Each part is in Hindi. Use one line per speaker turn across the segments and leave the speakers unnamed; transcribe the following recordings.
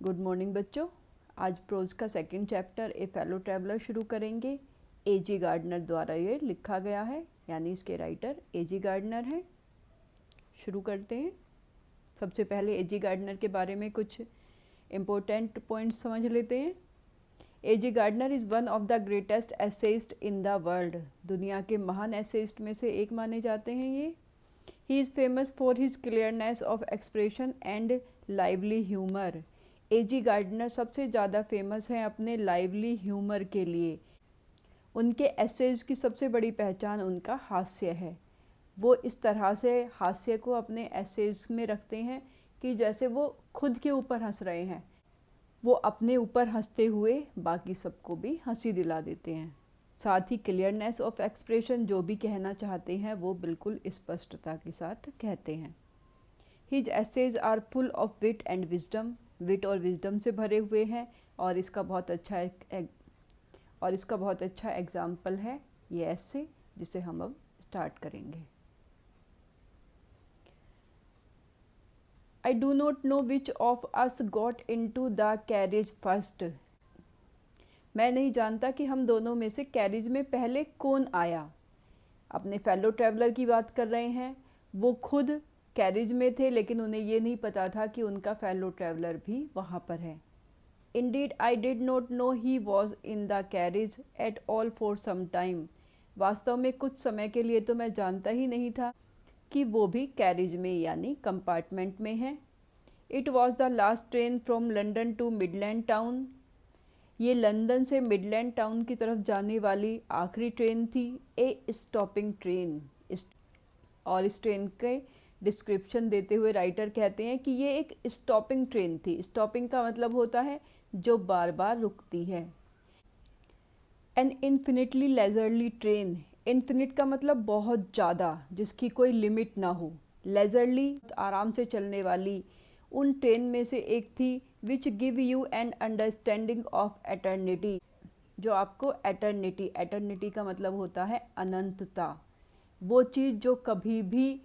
गुड मॉर्निंग बच्चों। आज प्रोज का सेकंड चैप्टर ए फेलो ट्रैवलर शुरू करेंगे। ए.जी. गार्डनर द्वारा ये लिखा गया है, यानी इसके राइटर ए.जी. गार्डनर हैं। शुरू करते हैं। सबसे पहले ए.जी. गार्डनर के बारे में कुछ इम्पोर्टेंट पॉइंट्स समझ लेते हैं। A G. Gardiner is one of the greatest essayist in the world. दुनिया के महान एसेइस्ट में से एक माने जाते हैं ये। He is famous for his clearness of expression and lively humour. A G. Gardiner सबसे ज़्यादा फेमस हैं अपने लाइवली ह्यूमर के लिए। उनके एसेज की सबसे बड़ी पहचान उनका हास्य है। वो इस तरह से हास्य को अपने एसेज में रखते हैं कि जैसे वो खुद के ऊपर हंस रहे हैं। वो अपने ऊपर हंसते हुए बाकी सबको भी हंसी दिला देते हैं। साथ ही क्लियरनेस ऑफ एक्सप्रेशन, जो भी कहना चाहते हैं वो बिल्कुल स्पष्टता के साथ कहते हैं। His essays are full of wit and wisdom. Wit और विजडम से भरे हुए हैं और इसका बहुत अच्छा एग्जाम्पल है ये ऐसे, जिसे हम अब स्टार्ट करेंगे। I do not know which of us got into the carriage first. मैं नहीं जानता कि हम दोनों में से कैरेज में पहले कौन आया। अपने फेलो ट्रैवलर की बात कर रहे हैं। वो खुद कैरेज में थे, लेकिन उन्हें ये नहीं पता था कि उनका फेलो ट्रैवलर भी वहाँ पर है। Indeed I did not know he was in the carriage at all for some time. वास्तव में कुछ समय के लिए तो मैं जानता ही नहीं था कि वो भी कैरेज में यानी कंपार्टमेंट में हैं। It was the last train from London to Midland town. ये लंदन से मिडलैंड टाउन की तरफ जाने वाली आखिरी ट्रेन थी, ए स्टॉपिंग ट्रेन। और इस ट्रेन के डिस्क्रिप्शन देते हुए राइटर कहते हैं कि ये एक स्टॉपिंग ट्रेन थी। स्टॉपिंग का मतलब होता है जो बार बार रुकती है। An infinitely leisurely train. Infinite का मतलब बहुत ज़्यादा, जिसकी कोई लिमिट ना हो। लेजरली आराम से चलने वाली उन ट्रेन में से एक थी। Which give you an understanding of eternity, जो आपको एटर्निटी का मतलब होता है अनंतता। वो चीज़ जो कभी भी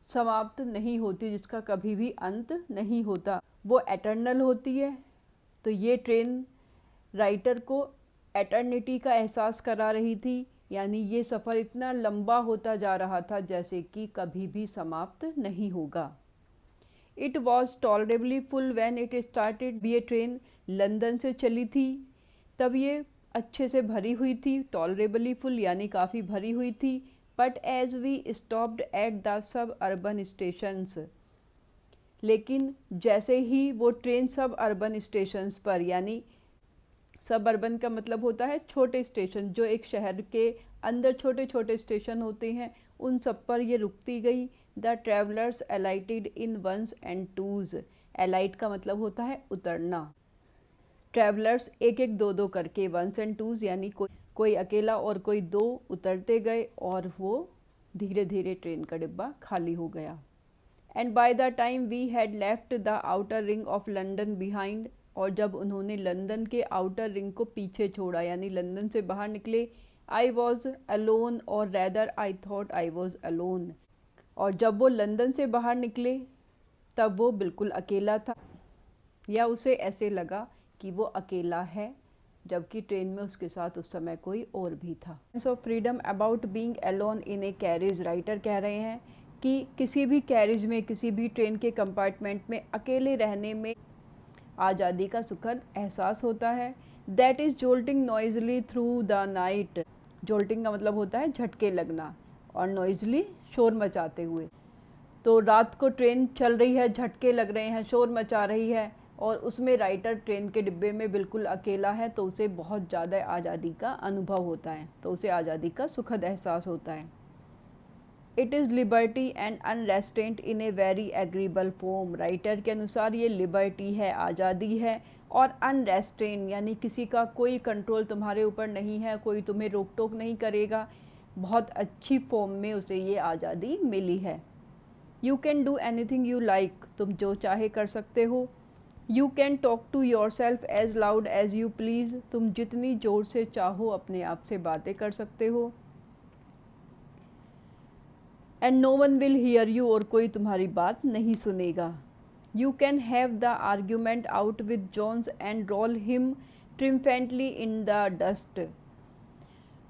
समाप्त नहीं होती, जिसका कभी भी अंत नहीं होता, वो एटर्नल होती है। तो ये ट्रेन राइटर को एटर्निटी का एहसास करा रही थी, यानी ये सफ़र इतना लंबा होता जा रहा था जैसे कि कभी भी समाप्त नहीं होगा। It was tolerably full when it started. ये ट्रेन लंदन से चली थी तब ये अच्छे से भरी हुई थी। टॉलरेबली फुल यानी काफ़ी भरी हुई थी। But as we stopped at the suburban stations. लेकिन जैसे ही वो ट्रेन सब अर्बन स्टेशंस पर, यानी सब अर्बन का मतलब होता है छोटे स्टेशन, जो एक शहर के अंदर छोटे छोटे स्टेशन होते हैं, उन सब पर ये रुकती गई। The travellers alighted in ones and twos. Alight का मतलब होता है उतरना। ट्रैवलर्स एक एक दो दो करके, वंस एंड टूज यानी कोई अकेला और कोई दो उतरते गए और वो धीरे धीरे ट्रेन का डिब्बा खाली हो गया। And by the time we had left the outer ring of London behind. और जब उन्होंने लंदन के आउटर रिंग को पीछे छोड़ा, यानी लंदन से बाहर निकले, आई वॉज अलोन और rather I thought I was alone. और जब वो लंदन से बाहर निकले तब वो बिल्कुल अकेला था, या उसे ऐसे लगा कि वो अकेला है, जबकि ट्रेन में उसके साथ उस समय कोई और भी था। Sense of freedom about being alone in A carriage. Writer कह रहे हैं कि किसी भी कैरेज में, किसी भी ट्रेन के कंपार्टमेंट में अकेले रहने में आज़ादी का सुखद एहसास होता है। That is jolting noisily through the night. Jolting का मतलब होता है झटके लगना, और नॉइजली शोर मचाते हुए। तो रात को ट्रेन चल रही है, झटके लग रहे हैं, शोर मचा रही है, और उसमें राइटर ट्रेन के डिब्बे में बिल्कुल अकेला है, तो उसे बहुत ज़्यादा आज़ादी का अनुभव होता है, तो उसे आज़ादी का सुखद एहसास होता है। It is liberty and unrestraint in a very agreeable form. Writer के अनुसार ये लिबर्टी है, आज़ादी है, और अनरेस्ट्रेंट यानी किसी का कोई कंट्रोल तुम्हारे ऊपर नहीं है, कोई तुम्हें रोक टोक नहीं करेगा। बहुत अच्छी फॉर्म में उसे ये आज़ादी मिली है। You can do anything you like. तुम जो चाहे कर सकते हो। You can talk to yourself as loud as you please. तुम जितनी ज़ोर से चाहो अपने आप से बातें कर सकते हो। And no one will hear you. और कोई तुम्हारी बात नहीं सुनेगा। You can have the argument out with Jones and roll him triumphantly in the dust.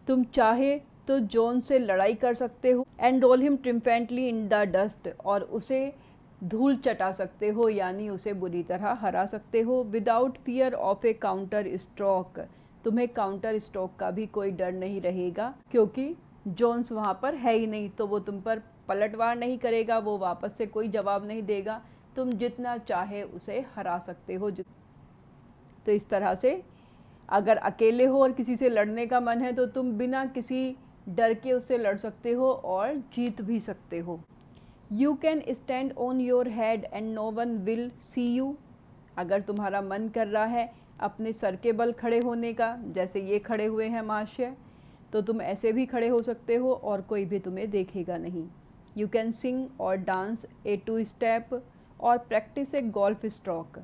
तुम चाहे तो जॉन से लड़ाई कर सकते हो and roll him triumphantly in the dust, और उसे धूल चटा सकते हो यानी उसे बुरी तरह हरा सकते हो without fear of A counter stroke. तुम्हें काउंटर स्ट्रोक का भी कोई डर नहीं रहेगा क्योंकि जॉन्स वहाँ पर है ही नहीं, तो वो तुम पर पलटवार नहीं करेगा, वो वापस से कोई जवाब नहीं देगा, तुम जितना चाहे उसे हरा सकते हो। तो इस तरह से अगर अकेले हो और किसी से लड़ने का मन है तो तुम बिना किसी डर के उससे लड़ सकते हो और जीत भी सकते हो। You can stand on your head and no one will see you. अगर तुम्हारा मन कर रहा है अपने सर के बल खड़े होने का, जैसे ये खड़े हुए हैं महाशय, तो तुम ऐसे भी खड़े हो सकते हो और कोई भी तुम्हें देखेगा नहीं। यू कैन सिंग और डांस ए 2 स्टेप और प्रैक्टिस ए गोल्फ स्ट्रोक।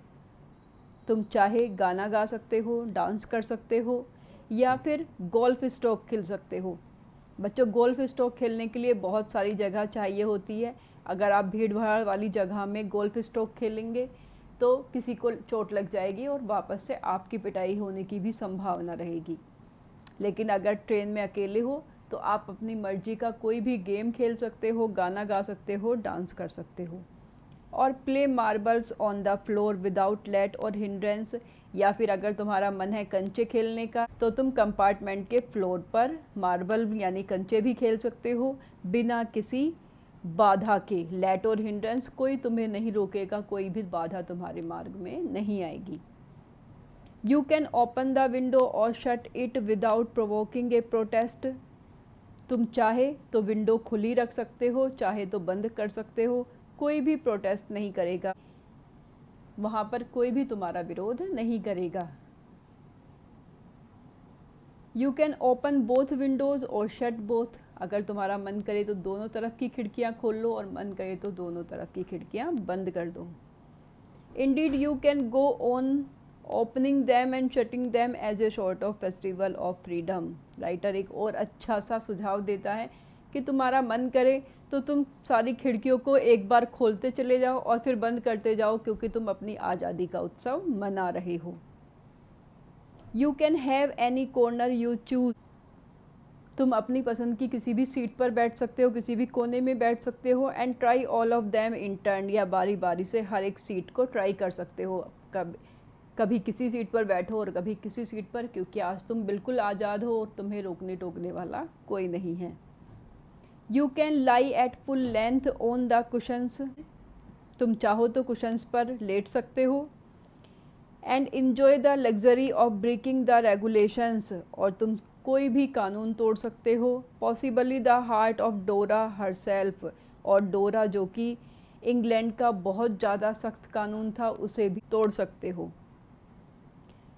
तुम चाहे गाना गा सकते हो, डांस कर सकते हो या फिर गोल्फ स्ट्रोक खेल सकते हो। बच्चों, गोल्फ स्ट्रोक खेलने के लिए बहुत सारी जगह चाहिए होती है। अगर आप भीड़ भाड़ वाली जगह में गोल्फ स्ट्रोक खेलेंगे तो किसी को चोट लग जाएगी और वापस से आपकी पिटाई होने की भी संभावना रहेगी। लेकिन अगर ट्रेन में अकेले हो तो आप अपनी मर्जी का कोई भी गेम खेल सकते हो, गाना गा सकते हो, डांस कर सकते हो। और play marbles on the floor without let or hindrance, या फिर अगर तुम्हारा मन है कंचे खेलने का तो तुम कंपार्टमेंट के फ्लोर पर मार्बल यानी कंचे भी खेल सकते हो बिना किसी बाधा के। लेट और हिंड्रेंस कोई तुम्हें नहीं रोकेगा, कोई भी बाधा तुम्हारे मार्ग में नहीं आएगी। You can open the window और shut it without provoking a protest. तुम चाहे तो विंडो खुली रख सकते हो, चाहे तो बंद कर सकते हो, कोई भी प्रोटेस्ट नहीं करेगा, वहाँ पर कोई भी तुम्हारा विरोध नहीं करेगा। You can open both Windows और शट बोथ। अगर तुम्हारा मन करे तो दोनों तरफ की खिड़कियाँ खोल लो और मन करे तो दोनों तरफ की खिड़कियाँ बंद कर दो। Indeed you can go on opening them and shutting them as a sort of festival of freedom. Writer एक और अच्छा सा सुझाव देता है कि तुम्हारा मन करे तो तुम सारी खिड़कियों को एक बार खोलते चले जाओ और फिर बंद करते जाओ, क्योंकि तुम अपनी आज़ादी का उत्सव मना रहे हो। You can have any corner you choose. तुम अपनी पसंद की किसी भी सीट पर बैठ सकते हो, किसी भी कोने में बैठ सकते हो। And try all of them in turn, या बारी बारी से हर एक सीट को ट्राई कर सकते हो। कभी किसी सीट पर बैठो और कभी किसी सीट पर, क्योंकि आज तुम बिल्कुल आज़ाद हो और तुम्हें रोकने टोकने वाला कोई नहीं है। You can lie at full length on the cushions. तुम चाहो तो कुशंस पर लेट सकते हो। And enjoy the luxury of breaking the regulations, और तुम कोई भी कानून तोड़ सकते हो। Possibly the heart of Dora herself, और डोरा जो कि इंग्लैंड का बहुत ज़्यादा सख्त कानून था उसे भी तोड़ सकते हो।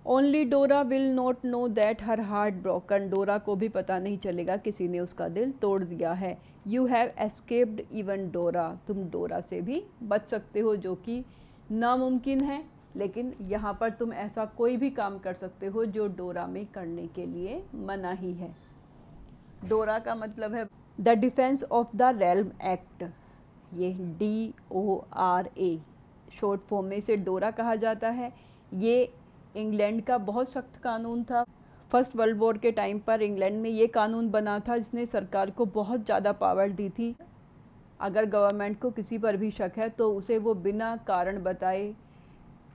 ओनली डोरा will not know that her heart broken. डोरा को भी पता नहीं चलेगा किसी ने उसका दिल तोड़ दिया है। यू हैव एस्केप्ड इवन डोरा। तुम डोरा से भी बच सकते हो, जो कि नामुमकिन है, लेकिन यहाँ पर तुम ऐसा कोई भी काम कर सकते हो जो डोरा में करने के लिए मना ही है। डोरा का मतलब है the defence of the realm act. ये DORA शॉर्ट फॉर्म में इसे डोरा कहा जाता है। ये इंग्लैंड का बहुत सख्त कानून था। फर्स्ट वर्ल्ड वॉर के टाइम पर इंग्लैंड में ये कानून बना था जिसने सरकार को बहुत ज़्यादा पावर दी थी। अगर गवर्नमेंट को किसी पर भी शक है तो उसे वो बिना कारण बताए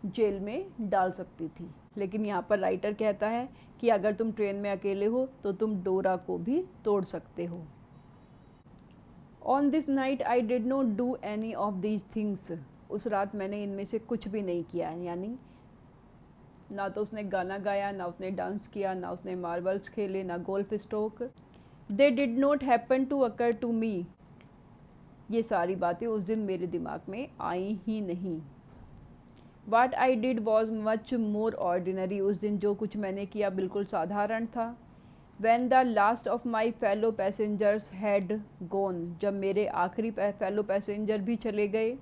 जेल में डाल सकती थी। लेकिन यहाँ पर राइटर कहता है कि अगर तुम ट्रेन में अकेले हो तो तुम डोरा को भी तोड़ सकते हो। On this night I did not do any of these things. उस रात मैंने इनमें से कुछ भी नहीं किया, यानी ना तो उसने गाना गाया, ना उसने डांस किया, ना उसने मार्बल्स खेले, ना golf stroke. They did not happen to occur to me. ये सारी बातें उस दिन मेरे दिमाग में आई ही नहीं। What I did was much more ordinary. उस दिन जो कुछ मैंने किया बिल्कुल साधारण था। When the last of my fellow passengers had gone. जब मेरे आखिरी फेलो पैसेंजर भी चले गए।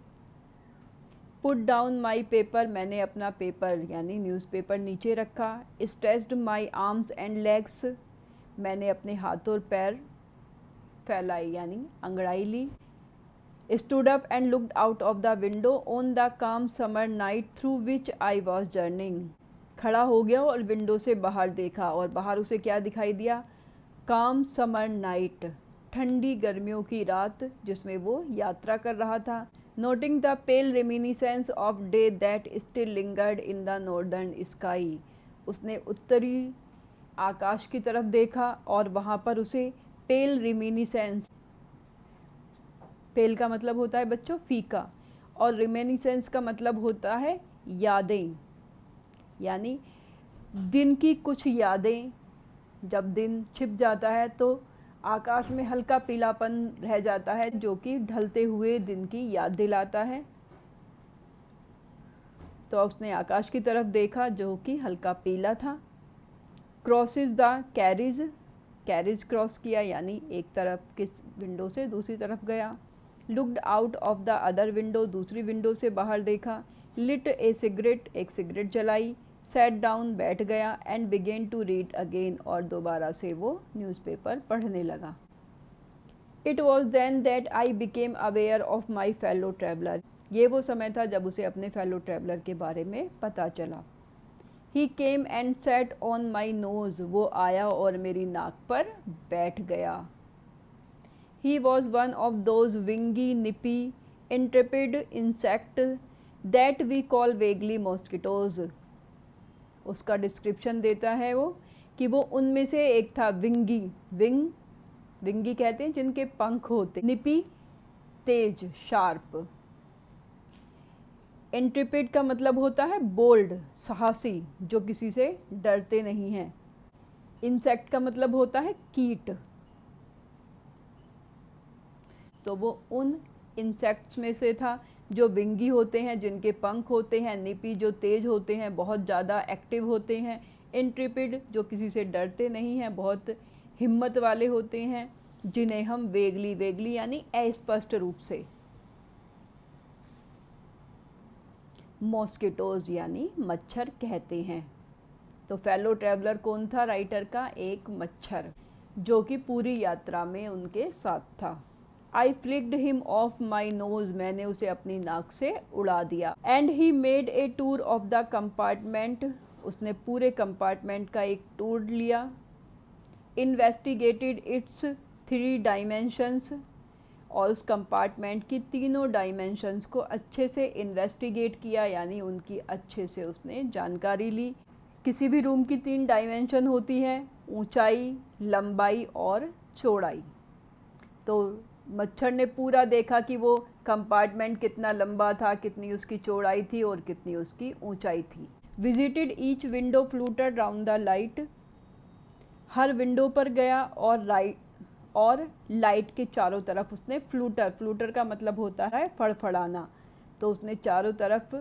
Put down my paper. मैंने अपना पेपर यानी न्यूज़पेपर नीचे रखा। Stretched my arms and legs. मैंने अपने हाथ और पैर फैलाई यानी अंगड़ाई ली। stood up and looked out of the window on the calm summer night through which I was journeying. खड़ा हो गया और विंडो से बाहर देखा और बाहर उसे क्या दिखाई दिया? काम समर नाइट, ठंडी गर्मियों की रात जिसमें वो यात्रा कर रहा था. Noting the pale reminiscence of day that still lingered in the northern sky. उसने उत्तरी आकाश की तरफ देखा और वहाँ पर उसे पेल रेमिनिसेंस, पेल का मतलब होता है बच्चों फीका, और रेमिनिसेंस का मतलब होता है यादें, यानी दिन की कुछ यादें. जब दिन छिप जाता है तो आकाश में हल्का पीलापन रह जाता है जो कि ढलते हुए दिन की याद दिलाता है. तो उसने आकाश की तरफ देखा जो कि हल्का पीला था. Crosses the carriage, carriage cross किया यानी एक तरफ किस विंडो से दूसरी तरफ गया. Looked out of the other window, दूसरी विंडो से बाहर देखा. लिट ए सिगरेट, एक सिगरेट जलाई. सैट डाउन, बैठ गया. And began to read again, और दोबारा से वो न्यूज़पेपर पढ़ने लगा. It was then that I became aware of my fellow traveller. ये वो समय था जब उसे अपने फेलो ट्रैवलर के बारे में पता चला. He came and sat on my nose, वो आया और मेरी नाक पर बैठ गया. He was one of those wingy nippy intrepid insect that we call vaguely mosquitoes. उसका डिस्क्रिप्शन देता है वो कि वो उनमें से एक था. विंगी, विंगी कहते हैं जिनके पंख होते. निपी तेज, शार्प. इंट्रिपिड का मतलब होता है बोल्ड, साहसी, जो किसी से डरते नहीं हैं. इंसेक्ट का मतलब होता है कीट. तो वो उन इंसेक्ट्स में से था जो विंगी होते हैं, जिनके पंख होते हैं. निपी जो तेज होते हैं, बहुत ज़्यादा एक्टिव होते हैं. इंट्रिपिड जो किसी से डरते नहीं हैं, बहुत हिम्मत वाले होते हैं. जिन्हें हम वेगली, वेगली यानी अस्पष्ट रूप से, मॉस्किटोज यानी मच्छर कहते हैं. तो फेलो ट्रैवलर कौन था राइटर का? एक मच्छर जो कि पूरी यात्रा में उनके साथ था. I flicked him off my nose, मैंने उसे अपनी नाक से उड़ा दिया. And he made a tour of the compartment, उसने पूरे कंपार्टमेंट का एक टूर लिया. इन्वेस्टिगेटेड इट्स 3 डायमेंशंस, और उस कंपार्टमेंट की तीनों डायमेंशंस को अच्छे से इन्वेस्टिगेट किया, यानी उनकी अच्छे से उसने जानकारी ली. किसी भी रूम की 3 डायमेंशन होती हैं, ऊंचाई, लंबाई और चौड़ाई. तो मच्छर ने पूरा देखा कि वो कंपार्टमेंट कितना लंबा था, कितनी उसकी चौड़ाई थी और कितनी उसकी ऊंचाई थी. Visited each window, fluted round the light, her window पर गया और लाइट के चारों तरफ उसने फ्लूटर का मतलब होता है फड़फड़ाना. तो उसने चारों तरफ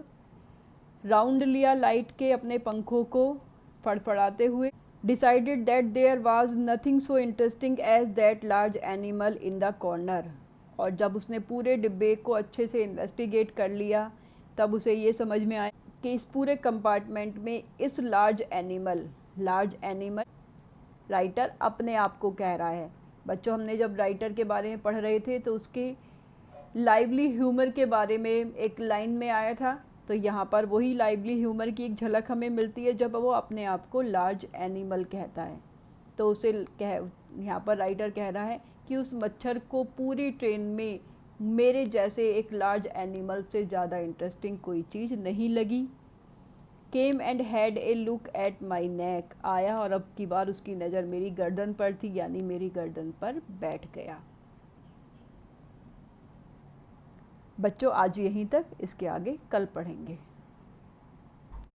राउंड लिया लाइट के अपने पंखों को फड़फड़ाते हुए. Decided that there was nothing so interesting as that large animal in the corner. और जब उसने पूरे डिब्बे को अच्छे से इन्वेस्टिगेट कर लिया, तब उसे ये समझ में आया कि इस पूरे कंपार्टमेंट में इस लार्ज एनिमल राइटर अपने आप को कह रहा है. बच्चों, हमने जब राइटर के बारे में पढ़ रहे थे तो उसके लाइवली ह्यूमर के बारे में एक लाइन में आया था. तो यहाँ पर वही लाइवली ह्यूमर की एक झलक हमें मिलती है जब वो अपने आप को लार्ज एनिमल कहता है. तो उसे यहाँ पर राइटर कह रहा है कि उस मच्छर को पूरी ट्रेन में मेरे जैसे एक लार्ज एनिमल से ज़्यादा इंटरेस्टिंग कोई चीज़ नहीं लगी. Came and had a look at my neck, आया और अब की बार उसकी नज़र मेरी गर्दन पर थी, यानी मेरी गर्दन पर बैठ गया. बच्चों, आज यहीं तक, इसके आगे कल पढ़ेंगे.